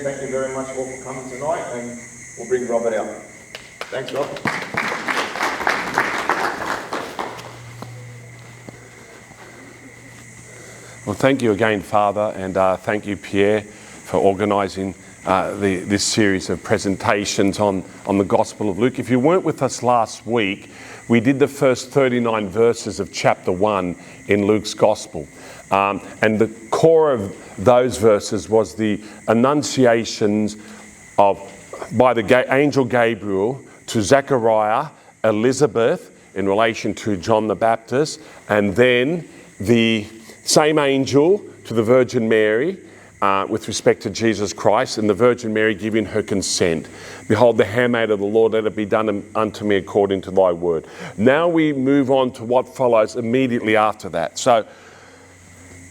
thank you very much all for coming tonight, and we'll bring Robert out. Thanks, Rob. Well, thank you again, Father, and thank you, Pierre, for organising this series of presentations on the Gospel of Luke. If you weren't with us last week, we did the first 39 verses of chapter 1 in Luke's Gospel. And the core of those verses was the annunciations by the angel Gabriel to Zechariah, Elizabeth in relation to John the Baptist, and then the same angel to the Virgin Mary with respect to Jesus Christ, and the Virgin Mary giving her consent. Behold, the handmaid of the Lord, let it be done unto me according to thy word. Now we move on to what follows immediately after that. So,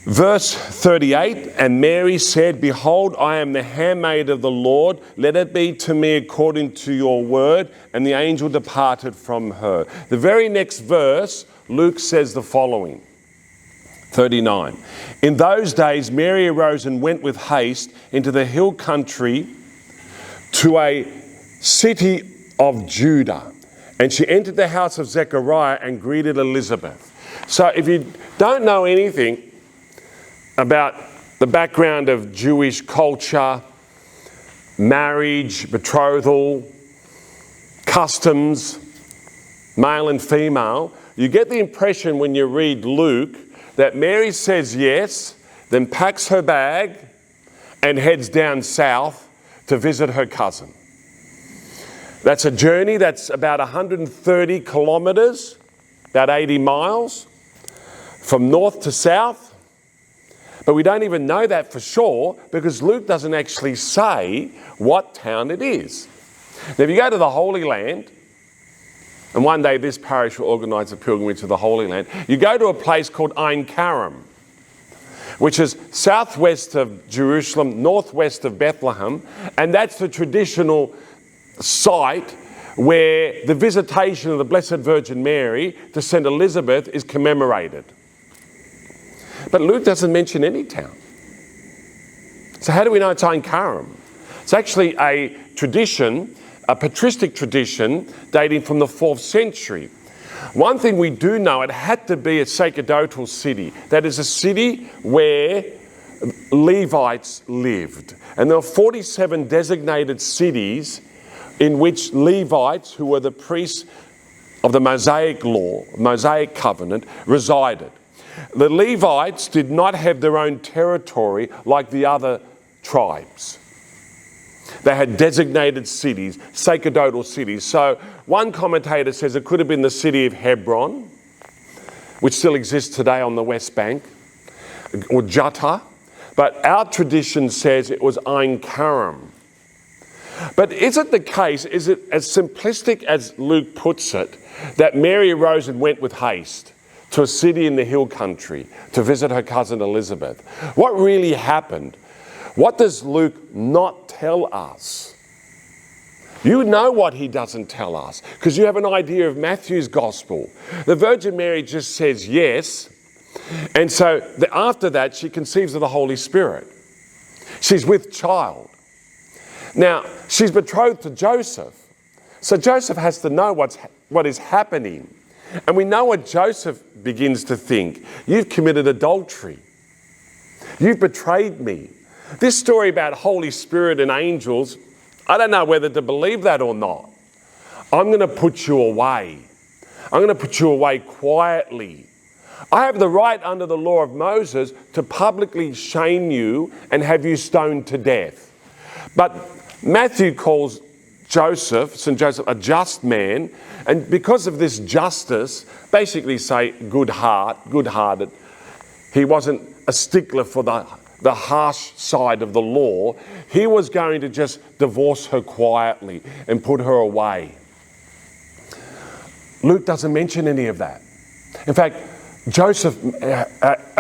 verse 38, and Mary said, Behold, I am the handmaid of the Lord, let it be to me according to your word. And the angel departed from her. The very next verse, Luke says the following. 39. In those days, Mary arose and went with haste into the hill country to a city of Judah. And she entered the house of Zechariah and greeted Elizabeth. So if you don't know anything about the background of Jewish culture, marriage, betrothal, customs, male and female, you get the impression when you read Luke that Mary says yes, then packs her bag and heads down south to visit her cousin. That's a journey that's about 130 kilometres, about 80 miles, from north to south. But we don't even know that for sure because Luke doesn't actually say what town it is. Now, if you go to the Holy Land, and one day this parish will organise a pilgrimage to the Holy Land, you go to a place called Ein Karem, which is southwest of Jerusalem, northwest of Bethlehem, and that's the traditional site where the visitation of the Blessed Virgin Mary to St Elizabeth is commemorated. But Luke doesn't mention any town. So how do we know it's Ein Karem? It's actually a tradition, a patristic tradition dating from the 4th century. One thing we do know, it had to be a sacerdotal city. That is a city where Levites lived. And there were 47 designated cities in which Levites, who were the priests of the Mosaic law, Mosaic covenant, resided. The Levites did not have their own territory like the other tribes. They had designated cities, sacerdotal cities. So one commentator says it could have been the city of Hebron, which still exists today on the West Bank, or Judea. But our tradition says it was Ein Karem. But is it the case, is it as simplistic as Luke puts it, that Mary arose and went with haste to a city in the hill country to visit her cousin Elizabeth? What really happened? What does Luke not tell us? You know what he doesn't tell us because you have an idea of Matthew's gospel. The Virgin Mary just says yes, and so after that she conceives of the Holy Spirit. She's with child. Now, she's betrothed to Joseph, so Joseph has to know what is happening. And we know what Joseph begins to think. You've committed adultery. You've betrayed me. This story about Holy Spirit and angels, I don't know whether to believe that or not. I'm going to put you away. I'm going to put you away quietly. I have the right under the law of Moses to publicly shame you and have you stoned to death. But Matthew calls St Joseph, a just man, and because of this justice, basically say good-hearted. He wasn't a stickler for the harsh side of the law. He was going to just divorce her quietly and put her away. Luke doesn't mention any of that. In fact, Joseph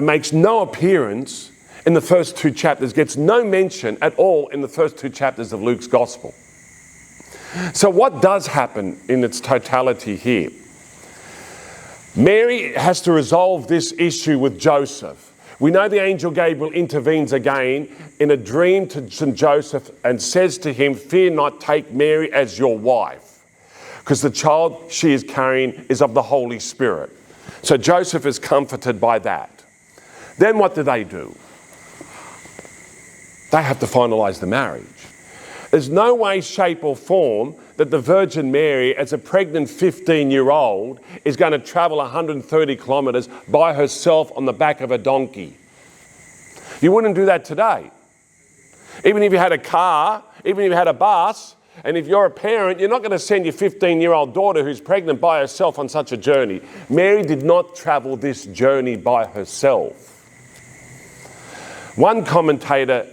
makes no appearance in the first 2 chapters, gets no mention at all in the first 2 chapters of Luke's Gospel. So what does happen in its totality here? Mary has to resolve this issue with Joseph, We know the angel Gabriel intervenes again in a dream to St Joseph and says to him, "Fear not, take Mary as your wife, because the child she is carrying is of the Holy Spirit." So Joseph is comforted by that. Then what do? They have to finalise the marriage. There's no way, shape or form that the Virgin Mary, as a pregnant 15-year-old, is going to travel 130 kilometres by herself on the back of a donkey. You wouldn't do that today. Even if you had a car, even if you had a bus, and if you're a parent, you're not going to send your 15-year-old daughter who's pregnant by herself on such a journey. Mary did not travel this journey by herself. One commentator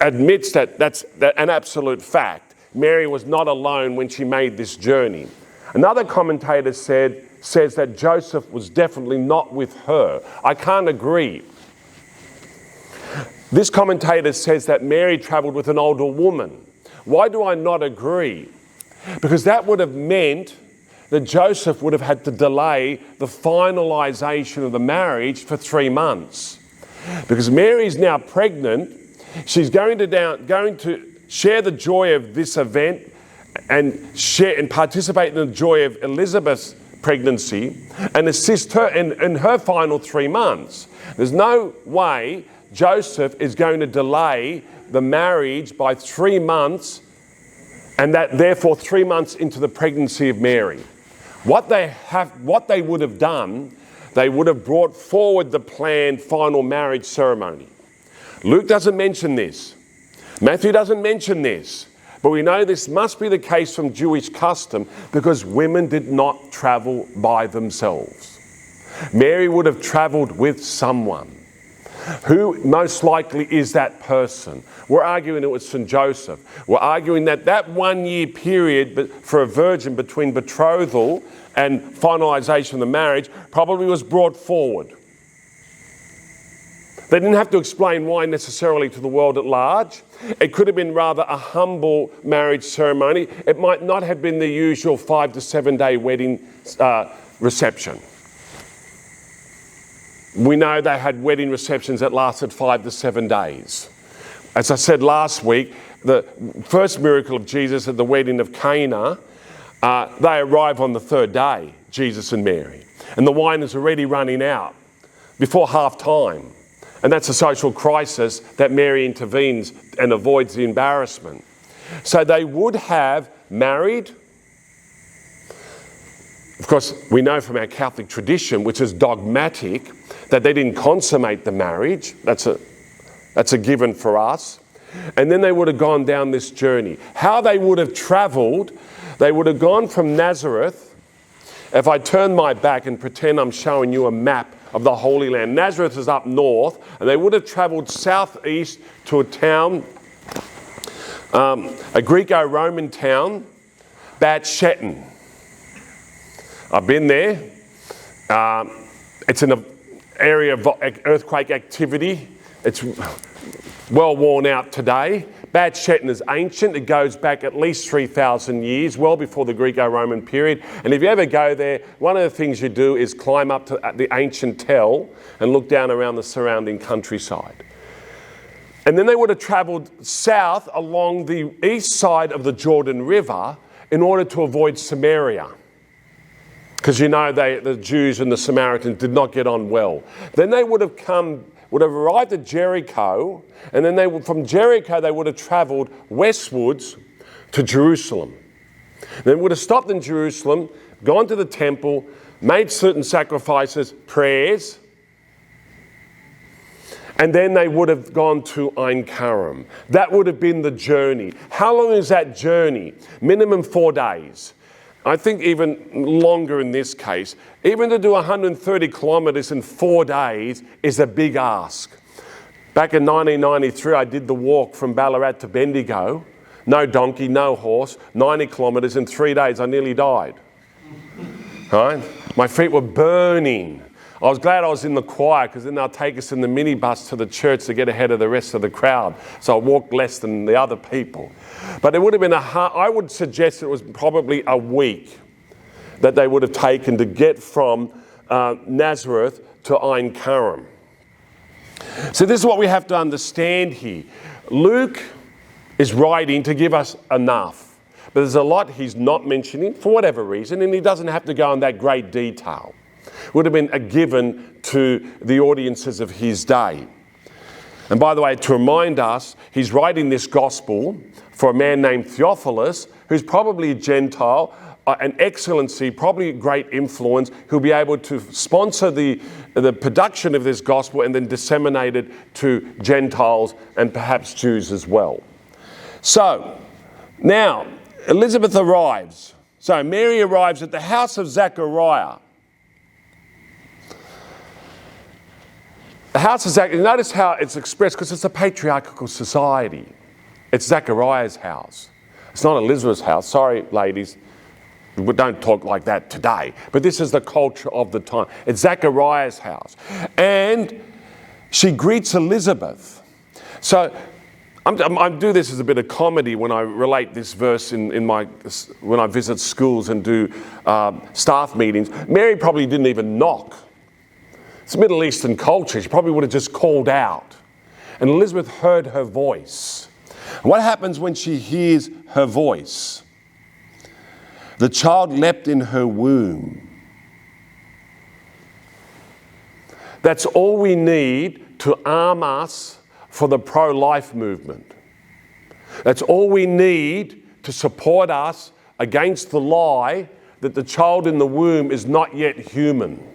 admits that that's an absolute fact. Mary was not alone when she made this journey. Another commentator says that Joseph was definitely not with her. I can't agree. This commentator says that Mary travelled with an older woman. Why do I not agree? Because that would have meant that Joseph would have had to delay the finalisation of the marriage for 3 months. Because Mary is now pregnant, she's going to share the joy of this event and participate in the joy of Elizabeth's pregnancy and assist her in her final 3 months. There's no way Joseph is going to delay the marriage by 3 months, and that therefore 3 months into the pregnancy of Mary. What they would have done, they would have brought forward the planned final marriage ceremony. Luke doesn't mention this. Matthew doesn't mention this. But we know this must be the case from Jewish custom because women did not travel by themselves. Mary would have travelled with someone. Who most likely is that person? We're arguing it was St Joseph. We're arguing that 1 year period for a virgin between betrothal and finalisation of the marriage probably was brought forward. They didn't have to explain why necessarily to the world at large. It could have been rather a humble marriage ceremony. It might not have been the usual 5 to 7 day wedding reception. We know they had wedding receptions that lasted 5 to 7 days. As I said last week, the first miracle of Jesus at the wedding of Cana, they arrive on the 3rd day, Jesus and Mary. And the wine is already running out before half time. And that's a social crisis that Mary intervenes and avoids the embarrassment. So they would have married. Of course, we know from our Catholic tradition, which is dogmatic, that they didn't consummate the marriage. That's a given for us. And then they would have gone down this journey. How they would have travelled, they would have gone from Nazareth. If I turn my back and pretend I'm showing you a map of the Holy Land, Nazareth is up north, and they would have travelled southeast to a town, a Greco-Roman town, Belfield. I've been there. It's in an area of earthquake activity. It's well worn out today. Belfield is ancient. It goes back at least 3,000 years, well before the Greco-Roman period. And if you ever go there, one of the things you do is climb up to the ancient tell and look down around the surrounding countryside. And then they would have travelled south along the east side of the Jordan River in order to avoid Samaria. Because you know the Jews and the Samaritans did not get on well. Then they would have arrived at Jericho, and then from Jericho they would have travelled westwards to Jerusalem. Then would have stopped in Jerusalem, gone to the temple, made certain sacrifices, prayers, and then they would have gone to Ein Karem. That would have been the journey. How long is that journey? Minimum 4 days. I think even longer in this case. Even to do 130 kilometres in 4 days is a big ask. Back in 1993, I did the walk from Ballarat to Bendigo. No donkey, no horse, 90 kilometres in 3 days. I nearly died. Right? My feet were burning. I was glad I was in the choir because then they'll take us in the minibus to the church to get ahead of the rest of the crowd. So I walked less than the other people. But it would have been I would suggest it was probably a week that they would have taken to get from Nazareth to Ein Karem. So this is what we have to understand here. Luke is writing to give us enough, but there's a lot he's not mentioning for whatever reason, and he doesn't have to go in that great detail. It would have been a given to the audiences of his day. And by the way, to remind us, he's writing this gospel for a man named Theophilus, who's probably a Gentile, an excellency, probably a great influence, who'll be able to sponsor the production of this gospel and then disseminate it to Gentiles and perhaps Jews as well. So, now, Elizabeth arrives. So, Mary arrives at the house of Zechariah. The house of Zechariah, notice how it's expressed, because it's a patriarchal society. It's Zechariah's house. It's not Elizabeth's house. Sorry, ladies. We don't talk like that today. But this is the culture of the time. It's Zechariah's house. And she greets Elizabeth. So I do this as a bit of comedy when I relate this verse when I visit schools and do staff meetings. Mary probably didn't even knock. It's Middle Eastern culture. She probably would have just called out. And Elizabeth heard her voice. What happens when she hears her voice? The child leapt in her womb. That's all we need to arm us for the pro-life movement. That's all we need to support us against the lie that the child in the womb is not yet human.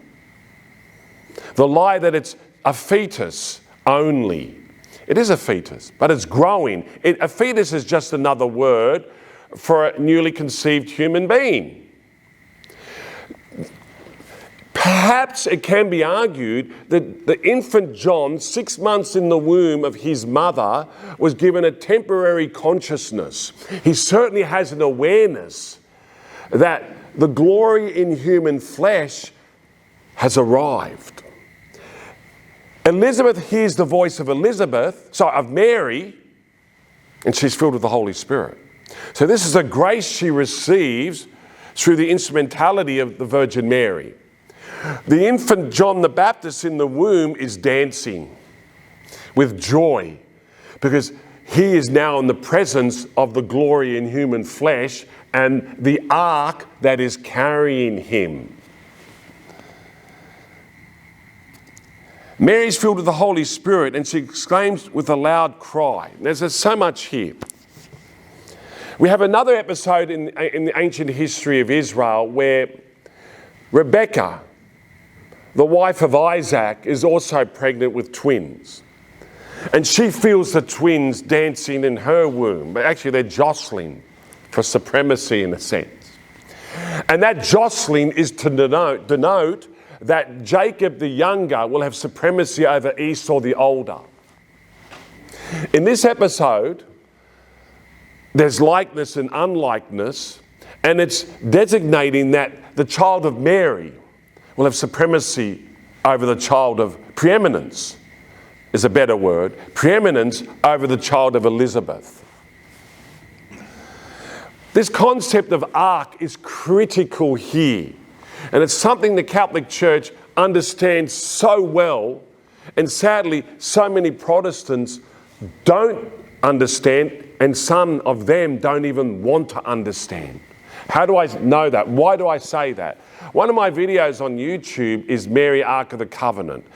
The lie that it's a fetus only. It is a fetus, but it's growing. A fetus is just another word for a newly conceived human being. Perhaps it can be argued that the infant John, 6 months in the womb of his mother, was given a temporary consciousness. He certainly has an awareness that the glory in human flesh has arrived. Elizabeth hears the voice of Mary, and she's filled with the Holy Spirit. So this is a grace she receives through the instrumentality of the Virgin Mary. The infant John the Baptist in the womb is dancing with joy because he is now in the presence of the glory in human flesh and the ark that is carrying him. Mary's filled with the Holy Spirit and she exclaims with a loud cry. There's so much here. We have another episode in the ancient history of Israel where Rebecca, the wife of Isaac, is also pregnant with twins. And she feels the twins dancing in her womb, but actually they're jostling for supremacy in a sense. And that jostling is to denote that Jacob the younger will have supremacy over Esau the older. In this episode, there's likeness and unlikeness, and it's designating that the child of Mary will have supremacy over the child of preeminence, is a better word, preeminence over the child of Elizabeth. This concept of ark is critical here, and it's something the Catholic Church understands so well, and sadly, so many Protestants don't understand, and some of them don't even want to understand. How do I know that? Why do I say that? One of my videos on YouTube is Mary Ark of the Covenant.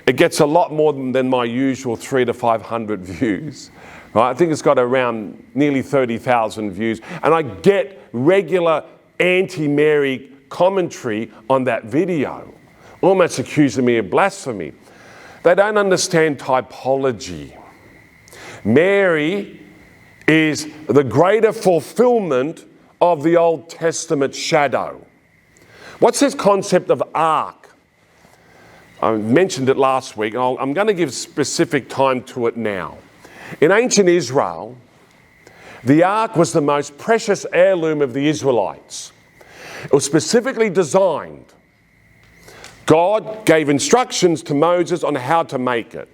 It gets a lot more than my usual 300 to 500 views. Right? I think it's got around nearly 30,000 views. And I get regular anti-Mary commentary on that video, almost accusing me of blasphemy. They don't understand typology. Mary is the greater fulfillment of the Old Testament shadow. What's this concept of ark? I mentioned it last week. I'm going to give specific time to it now. In ancient Israel, the ark was the most precious heirloom of the Israelites. It was specifically designed. God gave instructions to Moses on how to make it.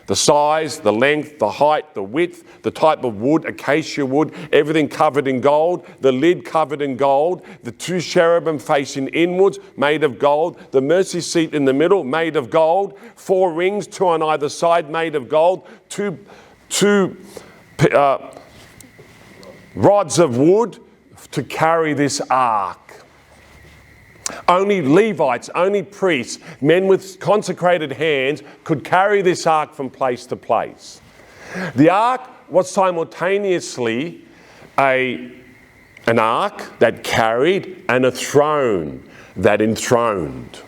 The size, the length, the height, the width, the type of wood, acacia wood, everything covered in gold, the lid covered in gold, the 2 cherubim facing inwards, made of gold, the mercy seat in the middle, made of gold, 4 rings, 2 on either side, made of gold, two rods of wood to carry this ark. Only Levites, only priests, men with consecrated hands could carry this ark from place to place. The ark was simultaneously an ark that carried and a throne that enthroned.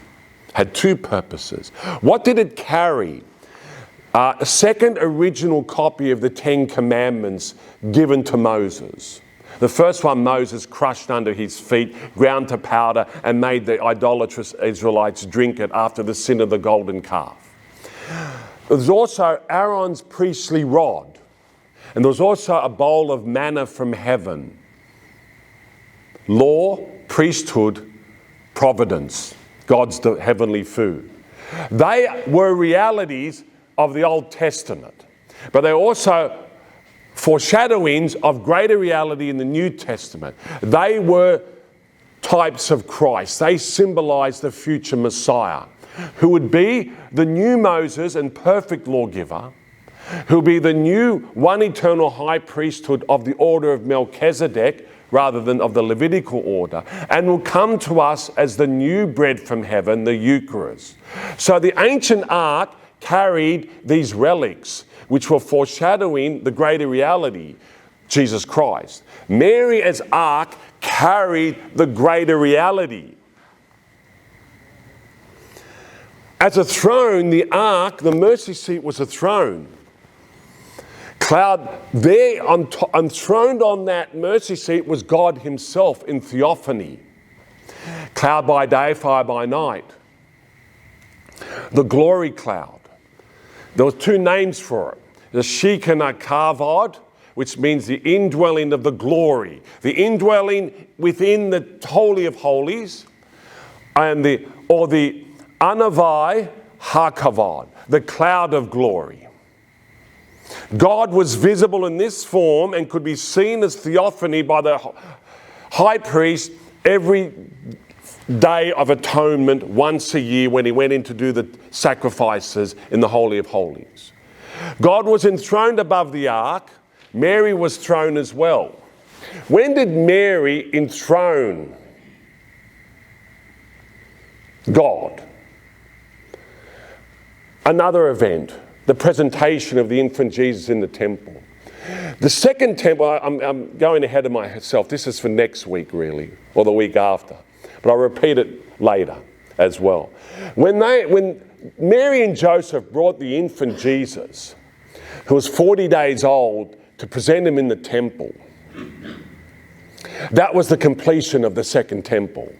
Had 2 purposes. What did it carry? A second original copy of the 10 Commandments given to Moses. The first one Moses crushed under his feet, ground to powder, and made the idolatrous Israelites drink it after the sin of the golden calf. There was also Aaron's priestly rod. And there was also a bowl of manna from heaven. Law, priesthood, providence, God's heavenly food. They were realities of the Old Testament, but they also foreshadowings of greater reality in the New Testament. They were types of Christ. They symbolized the future Messiah, who would be the new Moses and perfect lawgiver, who would be the new one eternal high priesthood of the order of Melchizedek rather than of the Levitical order, and will come to us as the new bread from heaven, the Eucharist. So the ancient ark carried these relics, which were foreshadowing the greater reality, Jesus Christ. Mary as ark carried the greater reality. As a throne, the ark, the mercy seat, was a throne. Cloud there, enthroned on that mercy seat, was God himself in theophany. Cloud by day, fire by night. The glory cloud. There were 2 names for it. The Shekinah Kavod, which means the indwelling of the glory, the indwelling within the Holy of Holies, and the Anavai HaKavod, the cloud of glory. God was visible in this form and could be seen as theophany by the high priest every day of atonement once a year when he went in to do the sacrifices in the Holy of Holies. God was enthroned above the ark. Mary was throned as well. When did Mary enthrone God? Another event, the presentation of the infant Jesus in the temple. The second temple, I'm going ahead of myself. This is for next week, really, or the week after. But I'll repeat it later as well. When Mary and Joseph brought the infant Jesus, who was 40 days old, to present him in the temple, that was the completion of the second temple.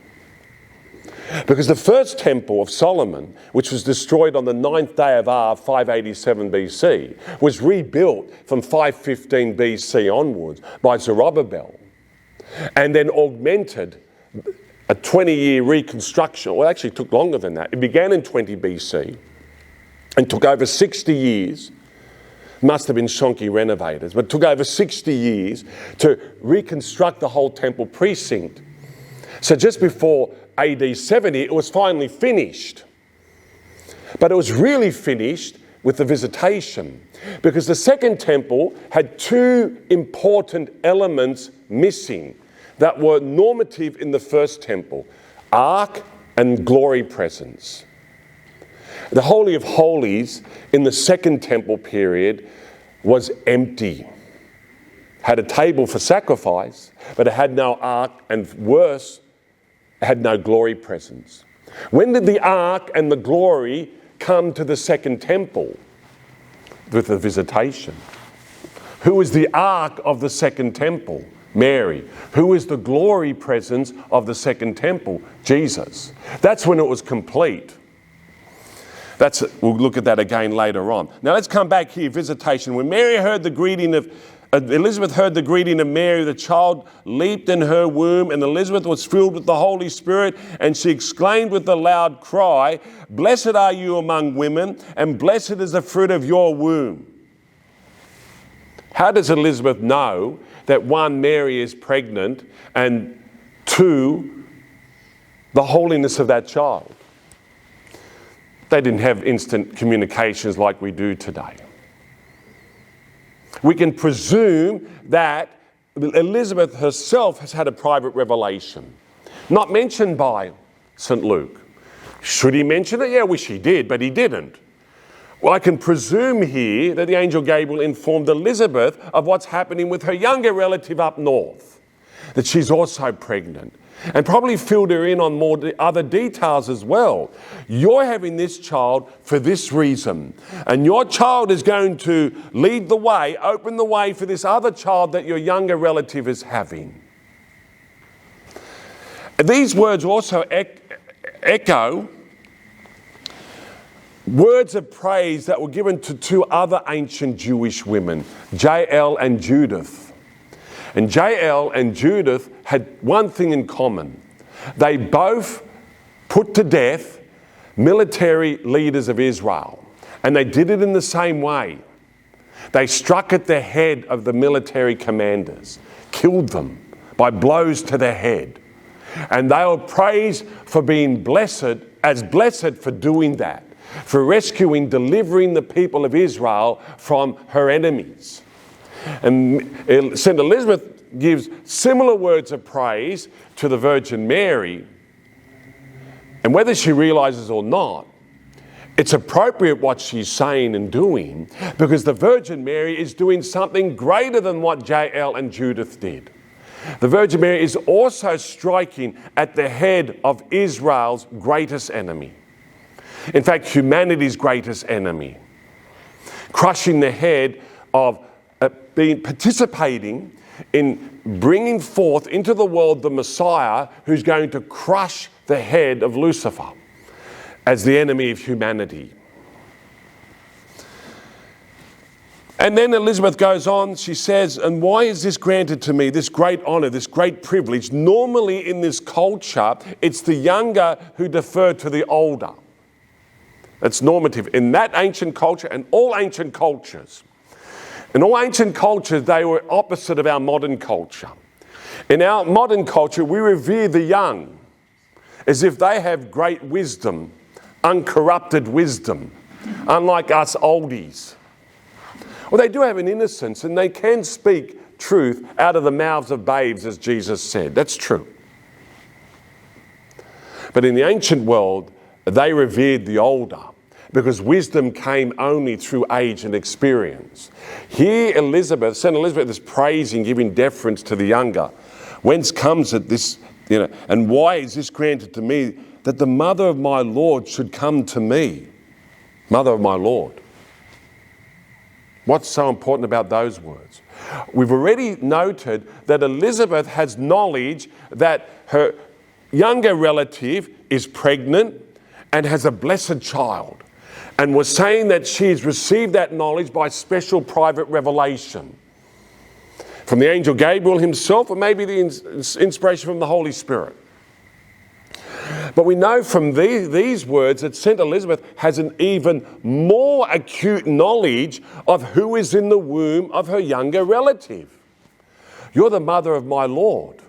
Because the first temple of Solomon, which was destroyed on the 9th day of Av, 587 BC, was rebuilt from 515 BC onwards by Zerubbabel, and then augmented a 20-year reconstruction. Well, actually it took longer than that. It began in 20 BC and took over 60 years. Must have been shonky renovators, but it took over 60 years to reconstruct the whole temple precinct. So just before AD 70, it was finally finished. But it was really finished with the Visitation, because the second temple had 2 important elements missing that were normative in the first temple: ark and glory presence. The Holy of Holies in the second temple period was empty. Had a table for sacrifice, but it had no ark, and worse, it had no glory presence. When did the ark and the glory come to the second temple? With the Visitation. Who is the ark of the second temple? Mary. Who is the glory presence of the second temple? Jesus. That's when it was complete. We'll look at that again later on. Now let's come back here, Visitation. When Mary heard the greeting of Elizabeth heard the greeting of Mary. The child leaped in her womb, and Elizabeth was filled with the Holy Spirit, and she exclaimed with a loud cry, "Blessed are you among women, and blessed is the fruit of your womb." How does Elizabeth know that one, Mary is pregnant, and two, the holiness of that child? They didn't have instant communications like we do today. We can presume that Elizabeth herself has had a private revelation, not mentioned by St Luke. Should he mention it? Yeah, I wish he did, but he didn't. Well, I can presume here that the angel Gabriel informed Elizabeth of what's happening with her younger relative up north, that she's also pregnant, and probably filled her in on more other details as well. You're having this child for this reason, and your child is going to lead the way, open the way for this other child that your younger relative is having. These words also echo words of praise that were given to two other ancient Jewish women, Jael and Judith. And Jael and Judith had one thing in common. They both put to death military leaders of Israel. And they did it in the same way. They struck at the head of the military commanders, killed them by blows to the head. And they were praised for being blessed for doing that, for rescuing, delivering the people of Israel from her enemies. And St. Elizabeth gives similar words of praise to the Virgin Mary. And whether she realizes or not, it's appropriate what she's saying and doing, because the Virgin Mary is doing something greater than what Jael and Judith did. The Virgin Mary is also striking at the head of Israel's greatest enemy. In fact, humanity's greatest enemy. Crushing the head of participating in bringing forth into the world the Messiah who's going to crush the head of Lucifer as the enemy of humanity. And then Elizabeth goes on, she says, "And why is this granted to me, this great honour, this great privilege? Normally in this culture, it's the younger who defer to the older." That's normative in that ancient culture and all ancient cultures. In all ancient cultures, they were opposite of our modern culture. In our modern culture, we revere the young as if they have great wisdom, uncorrupted wisdom, unlike us oldies. Well, they do have an innocence, and they can speak truth out of the mouths of babes, as Jesus said. That's true. But in the ancient world, they revered the older, because wisdom came only through age and experience. Here, St. Elizabeth is praising, giving deference to the younger. Whence comes it this, and why is this granted to me, that the mother of my Lord should come to me? Mother of my Lord. What's so important about those words? We've already noted that Elizabeth has knowledge that her younger relative is pregnant and has a blessed child, and was saying that she's received that knowledge by special private revelation from the angel Gabriel himself, or maybe the inspiration from the Holy Spirit. But we know from these words that St. Elizabeth has an even more acute knowledge of who is in the womb of her younger relative. You're the mother of my Lord.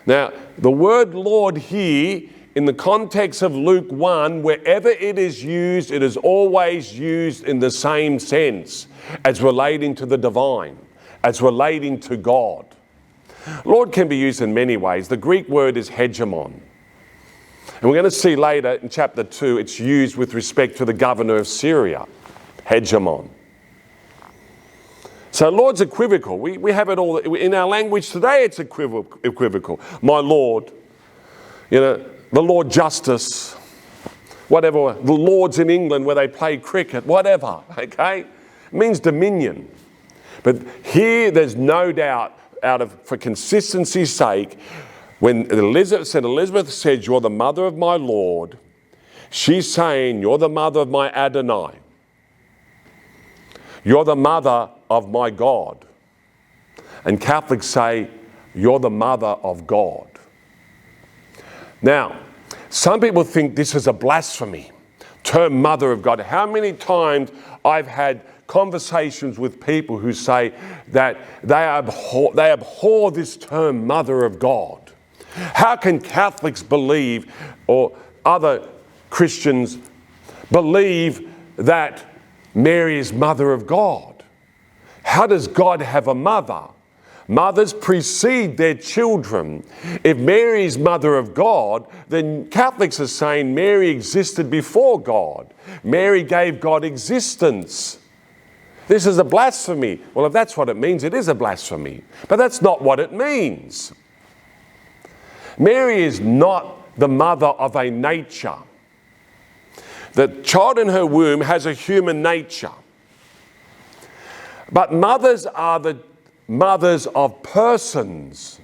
Now, the word Lord here, in the context of Luke 1, wherever it is always used in the same sense as relating to the divine, as relating to God. Lord can be used in many ways. The Greek word is hegemon. And we're going to see later in chapter 2, it's used with respect to the governor of Syria, hegemon. So Lord's equivocal. We have it all. In our language today, it's equivocal. My Lord, the Lord Justice, whatever, the Lords in England where they play cricket, whatever, okay? It means dominion. But here there's no doubt, for consistency's sake, when St. Elizabeth says, you're the mother of my Lord, she's saying, you're the mother of my Adonai. you're the mother of my God. And Catholics say, you're the mother of God. Now, some people think this is a blasphemy, term mother of God. How many times I've had conversations with people who say that they abhor this term mother of God. How can Catholics believe, or other Christians believe, that Mary is mother of God? How does God have a mother? Mothers precede their children. If Mary is mother of God, then Catholics are saying Mary existed before God. Mary gave God existence. This is a blasphemy. Well, if that's what it means, it is a blasphemy. But that's not what it means. Mary is not the mother of a nature. The child in her womb has a human nature. But mothers are the mothers of persons.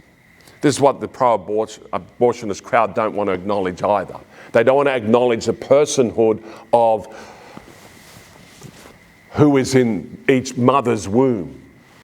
This is what the pro-abortionist crowd don't want to acknowledge either. They don't want to acknowledge the personhood of who is in each mother's womb.